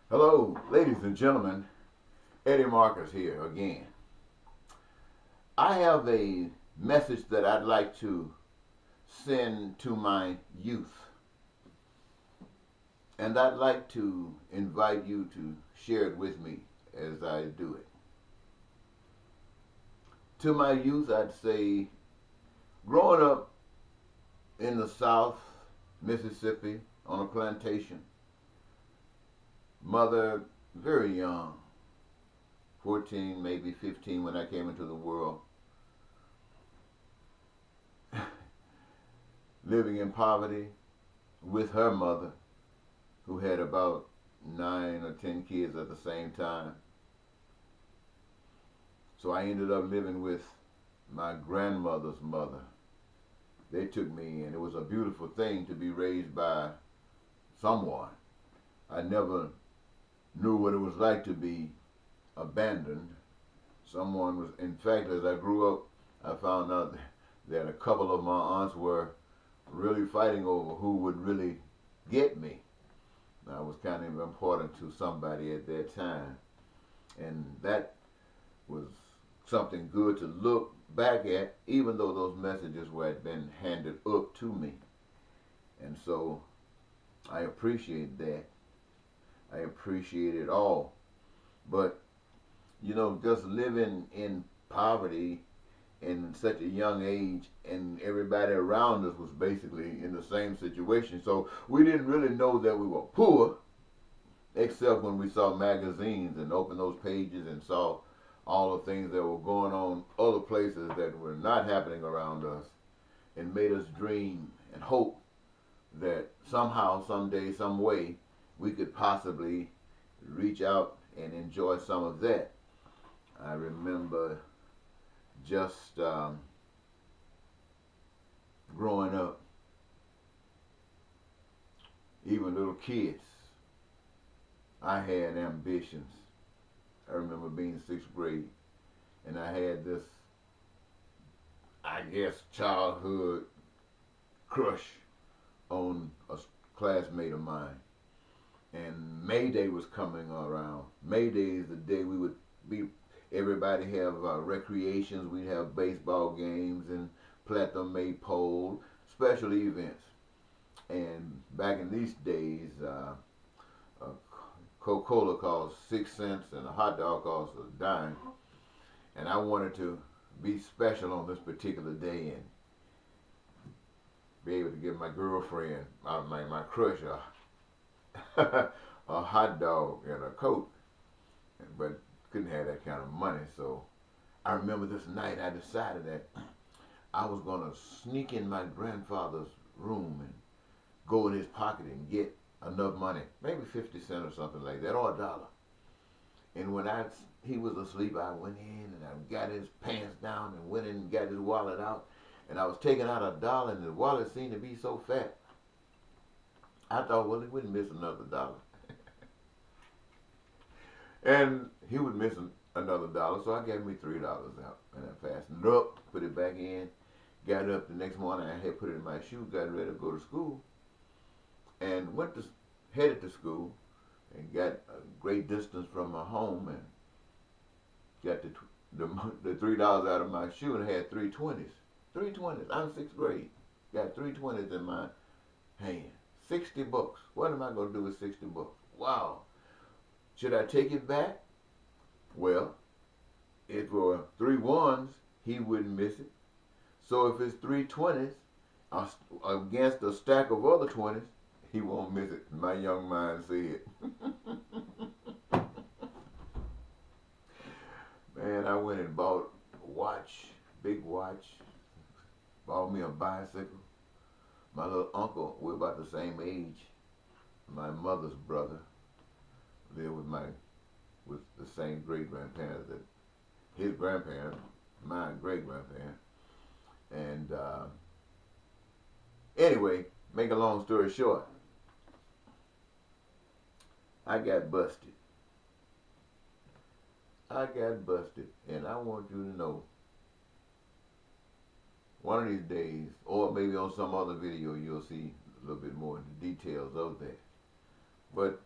Hello, ladies and gentlemen. Eddie Marcus here again. I have a message that I'd like to send to my youth, and I'd like to invite you to share it with me as I do it. To my youth, I'd say, growing up in the South, Mississippi, on a plantation, mother very young, 14, maybe 15 when I came into the world, living in poverty with her mother, who had about 9 or 10 kids at the same time. So I ended up living with my grandmother's mother. They took me, and it was a beautiful thing to be raised by someone. I never knew what it was like to be abandoned. Someone was, in fact, as I grew up, I found out that a couple of my aunts were really fighting over who would really get me. I was kind of important to somebody at that time, and that was something good to look back at, even though those messages were had been handed up to me. And so I appreciate that. I appreciate it all. But just living in poverty in such a young age, and everybody around us was basically in the same situation. So we didn't really know that we were poor, except when we saw magazines and opened those pages and saw all the things that were going on other places that were not happening around us, and made us dream and hope that somehow, someday, some way, we could possibly reach out and enjoy some of that. I remember just growing up, even little kids, I had ambitions. I remember being sixth grade, and I had this, I guess, childhood crush on a classmate of mine. And May Day was coming around. May Day is the day we would be, everybody have recreations. We'd have baseball games and platinum maypole, special events. And back in these days, a Coca-Cola cost 6 cents and a hot dog cost a dime. And I wanted to be special on this particular day and be able to give my girlfriend, my crush, a hot dog and a Coke. But couldn't have that kind of money. So I remember this night I decided that I was going to sneak in my grandfather's room and go in his pocket and get enough money, maybe 50 cents or something like that, or a dollar. And when he was asleep, I went in and I got his pants down and went in and got his wallet out. And I was taking out a dollar, and the wallet seemed to be so fat. I thought, well, he wouldn't miss another dollar. And he would miss another dollar, so I gave me $3 out. And I fastened it up, put it back in, got up the next morning, I had put it in my shoe, got ready to go to school, and headed to school, and got a great distance from my home, and got the $3 out of my shoe, and had three twenties. Three twenties. I'm sixth grade. Got three twenties in my hand. $60. What am I gonna do with $60? Wow. Should I take it back? Well, if it were three ones, he wouldn't miss it. So if it's three twenties against a stack of other twenties, he won't miss it. My young mind said. Man, I went and bought a watch, big watch, bought me a bicycle. My little uncle, we're about the same age. My mother's brother lived with the same great grandparents that his grandparents, my great grandparents. And anyway, make a long story short, I got busted. I got busted, and I want you to know, one of these days, or maybe on some other video, you'll see a little bit more of the details of that. But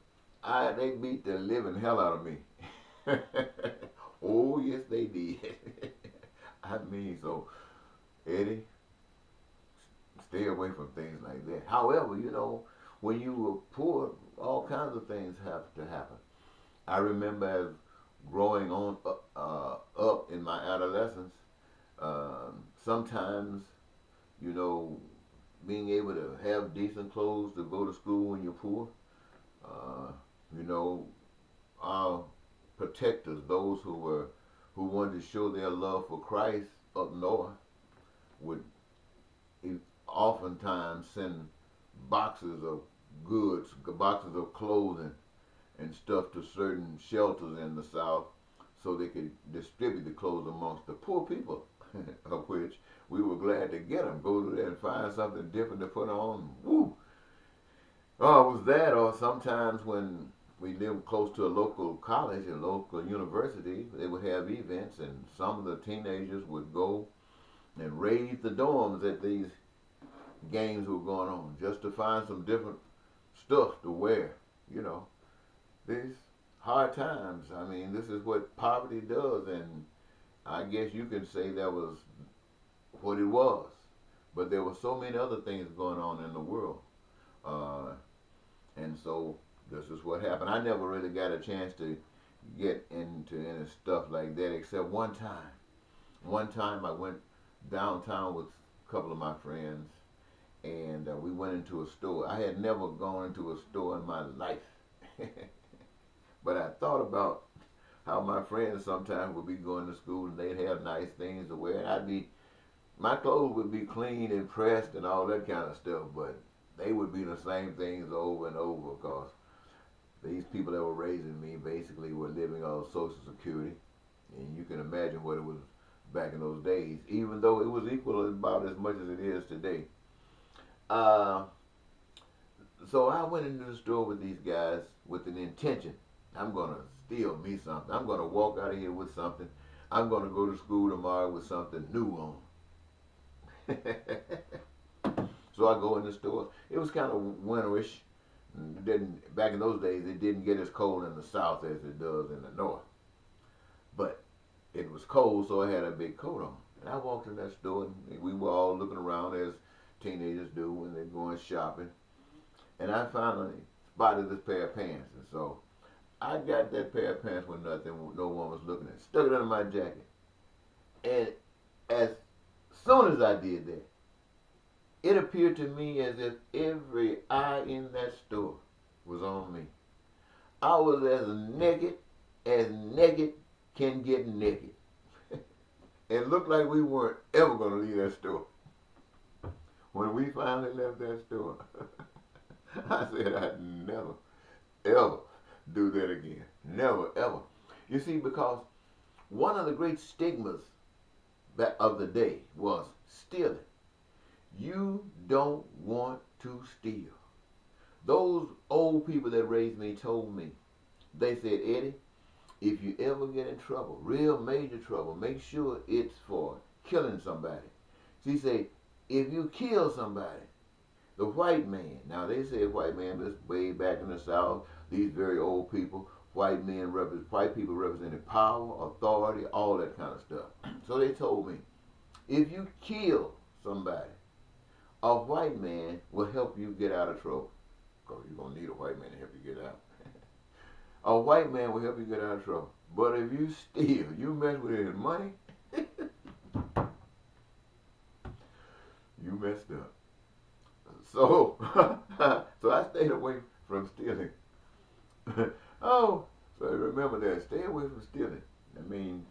They beat the living hell out of me. Oh yes, they did. I mean, so Eddie, stay away from things like that. However, when you were poor, all kinds of things have to happen. I remember as growing on up in my adolescence, sometimes, you know, being able to have decent clothes to go to school when you're poor, uh, you know, our protectors, those who wanted to show their love for Christ up north, would oftentimes send boxes of goods, boxes of clothing and stuff to certain shelters in the South so they could distribute the clothes amongst the poor people, of which we were glad to get them. Go to there and find something different to put on. Woo! Oh, it was that, or sometimes when we lived close to a local college, a local university, they would have events, and some of the teenagers would go and raid the dorms that these games were going on just to find some different stuff to wear. You know, these hard times. I mean, this is what poverty does, and I guess you can say that was what it was. But there were so many other things going on in the world, uh, and so this is what happened. I never really got a chance to get into any stuff like that except one time. One time I went downtown with a couple of my friends, and we went into a store. I had never gone into a store in my life. But I thought about how my friends sometimes would be going to school and they'd have nice things to wear. And my clothes would be clean and pressed and all that kind of stuff, but they would be the same things over and over because these people that were raising me basically were living on Social Security. And you can imagine what it was back in those days, even though it was equal about as much as it is today. Uh, so I went into the store with these guys with an intention. I'm going to steal me something. I'm going to walk out of here with something. I'm going to go to school tomorrow with something new on. So I go in the store. It was kind of winterish. Back in those days, it didn't get as cold in the south as it does in the north. But it was cold, so I had a big coat on. And I walked in that store, and we were all looking around as teenagers do when they're going shopping. And I finally spotted this pair of pants. And so I got that pair of pants when no one was looking at it. Stuck it under my jacket. And as soon as I did that, it appeared to me as if every eye in that store was on me. I was as naked can get naked. It looked like we weren't ever going to leave that store. When we finally left that store, I said I'd never, ever do that again. Never, ever. You see, because one of the great stigmas of the day was stealing. You don't want to steal. Those old people that raised me told me, they said, Eddie, if you ever get in trouble, real major trouble, make sure it's for killing somebody. She said, if you kill somebody, the white man, now they said white man, but it's way back in the South, these very old people, white people represented power, authority, all that kind of stuff. So they told me, if you kill somebody, a white man will help you get out of trouble. Because you're going to need a white man to help you get out. A white man will help you get out of trouble. But if you steal, you mess with his money, you messed up. So, so I stayed away from stealing. Oh, so remember that. Stay away from stealing. I mean,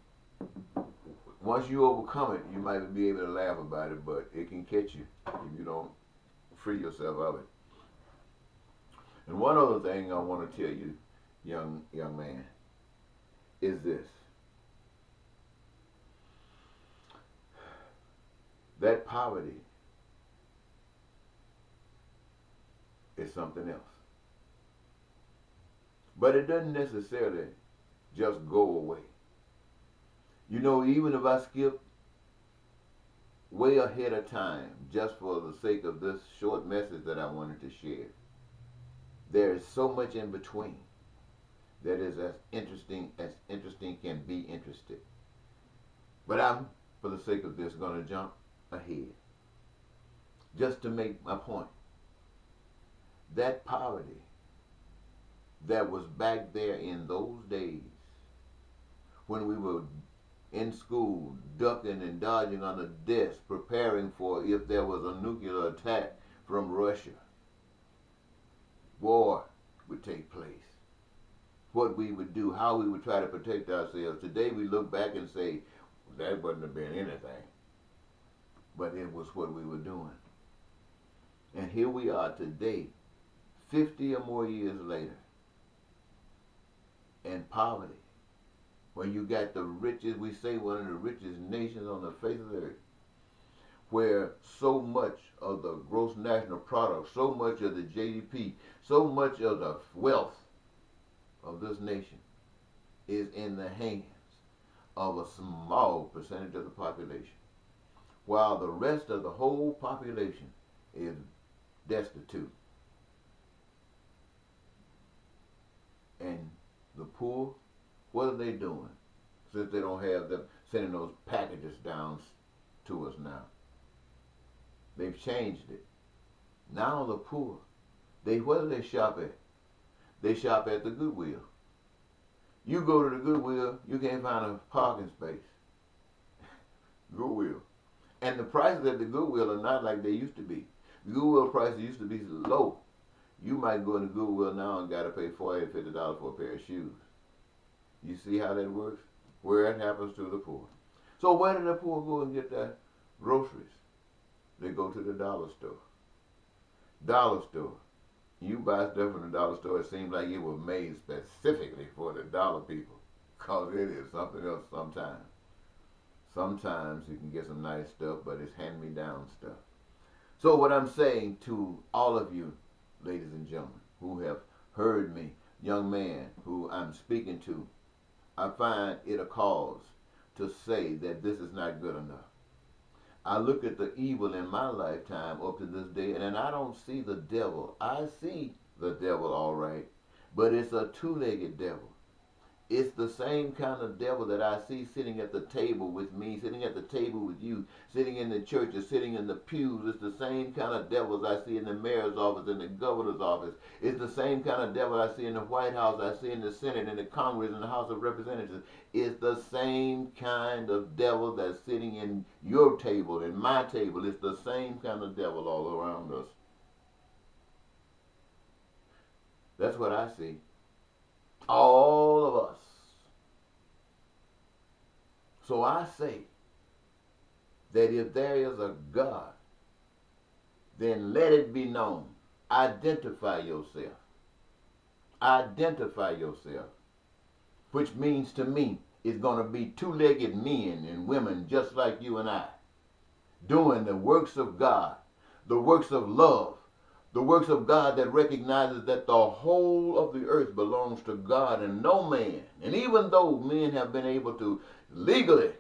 once you overcome it, you might be able to laugh about it, but it can catch you if you don't free yourself of it. And one other thing I want to tell you, young man, is this. That poverty is something else. But it doesn't necessarily just go away. You know, even if I skip way ahead of time, just for the sake of this short message that I wanted to share, there is so much in between. that is as interesting can be interested. But I'm, for the sake of this, going to jump ahead just to make my point. That poverty that was back there in those days when we were in school, ducking and dodging on the desk, preparing for if there was a nuclear attack from Russia, war would take place. What we would do, how we would try to protect ourselves. Today we look back and say, that wouldn't have been anything. But it was what we were doing. And here we are today, 50 or more years later, in poverty, where you got the richest, we say one of the richest nations on the face of the earth, where so much of the gross national product, so much of the GDP, so much of the wealth of this nation is in the hands of a small percentage of the population, while the rest of the whole population is destitute. And the poor, what are they doing? Since they don't have them sending those packages down to us now. They've changed it. Now the poor, where do they shop at? They shop at the Goodwill. You go to the Goodwill, you can't find a parking space. Goodwill. And the prices at the Goodwill are not like they used to be. The Goodwill prices used to be low. You might go into Goodwill now and got to pay $40 to $50 for a pair of shoes. You see how that works? Where it happens to the poor. So where do the poor go and get their groceries? They go to the dollar store. Dollar store. You buy stuff in the dollar store, it seems like it was made specifically for the dollar people. Because it is something else sometimes. Sometimes you can get some nice stuff, but it's hand-me-down stuff. So what I'm saying to all of you, ladies and gentlemen, who have heard me, young man who I'm speaking to, I find it a cause to say that this is not good enough. I look at the evil in my lifetime up to this day, and I don't see the devil. I see the devil all right, but it's a two-legged devil. It's the same kind of devil that I see sitting at the table with me, sitting at the table with you, sitting in the churches, sitting in the pews. It's the same kind of devils I see in the mayor's office, in the governor's office. It's the same kind of devil I see in the White House, I see in the Senate, in the Congress, in the House of Representatives. It's the same kind of devil that's sitting in your table, in my table. It's the same kind of devil all around us. That's what I see. All of us. So I say that if there is a God, then let it be known. Identify yourself. Identify yourself. Which means to me, it's going to be two-legged men and women just like you and I, doing the works of God, the works of love, the works of God that recognizes that the whole of the earth belongs to God and no man. And even though men have been able to legally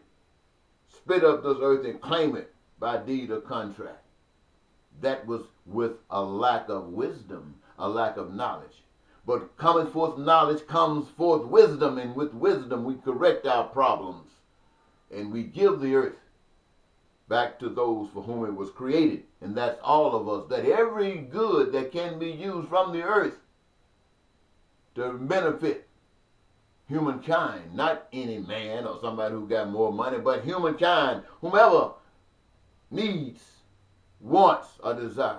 split up this earth and claim it by deed or contract, that was with a lack of wisdom, a lack of knowledge. But coming forth knowledge comes forth wisdom, and with wisdom we correct our problems. And we give the earth back to those for whom it was created. And that's all of us. That every good that can be used from the earth to benefit humankind, not any man or somebody who got more money, but humankind, whomever needs, wants, or desires.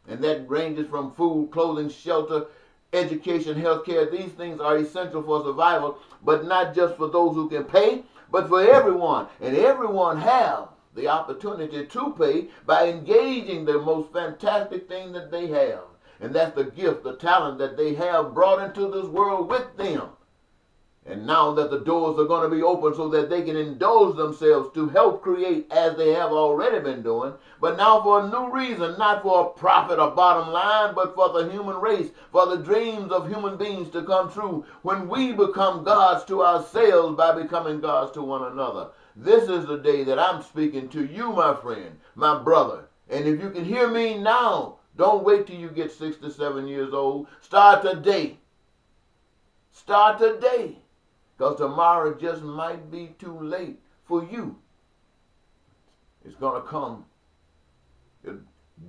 And that ranges from food, clothing, shelter, education, healthcare. These things are essential for survival, but not just for those who can pay, but for everyone. And everyone have the opportunity to pay by engaging the most fantastic thing that they have. And that's the gift, the talent that they have brought into this world with them. And now that the doors are going to be open so that they can indulge themselves to help create as they have already been doing, but now for a new reason, not for a profit or bottom line, but for the human race, for the dreams of human beings to come true when we become gods to ourselves by becoming gods to one another. This is the day that I'm speaking to you, my friend, my brother. And if you can hear me now, don't wait till you get 6 to 7 years old. Start today. Start today, because tomorrow just might be too late for you. It's going to come. It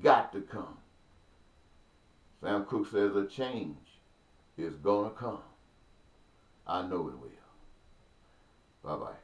got to come. Sam Cooke says a change is going to come. I know it will. Bye-bye.